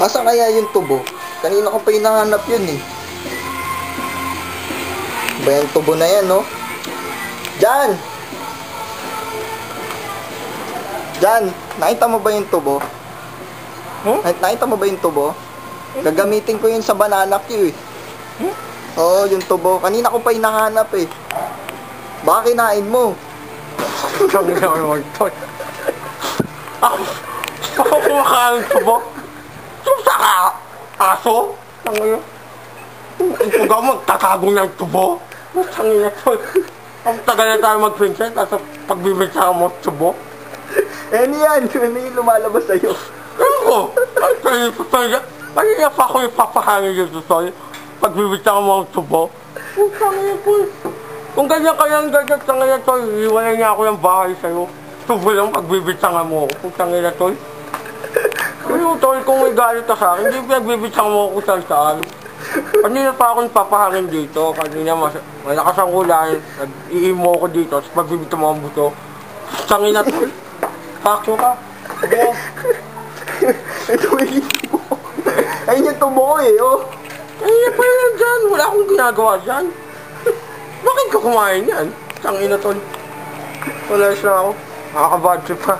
Asa kaya yung tubo? Kanina ko pa hinahanap yun eh. Ba yung tubo na yan, no? Jan! Jan! Nakita mo ba yung tubo? Nakita mo ba yung tubo? Gagamitin ko yun sa banana Q eh. Oo, yung tubo. Kanina ko pa hinahanap eh. Baka kinain mo. Ako kumakain tubo? Saka aso? Pag ako magtatago ng tubo? Ang tagal na tayo mag-princess, tapos pagbibigsa mo tubo? Ano yan? Ano yung lumalabas sa'yo? Ano? Kanina pa ako ipapahangin yung tusoy. Pagbibigsa mo ang tubo? Kung ganyan kayang ganyan sa ngayon, Toy, iwalay niya ako yung bahay sa'yo. Tubo lang pagbibigsa mo ako. Kung sa ngayon, Toy. Ano, Toy, kung may galit ka sa akin, hindi pinagbibigsa mo ako saan. Kanina pa ako papahangin dito. Kanina malakas ang ulan. Nag-iimo ko dito. Tapos pagbibigsa mo ang buto. Sangin na, Toy. Pakyo ka. Tubo. Ito yung tubo. Ayun yung tubo ko eh, oh. Kanina pa yan dyan. Wala akong ginagawa dyan. Bakit ka kumain yan? Sangin na, Toy. Wala siya ako. Nakakabad trip pa.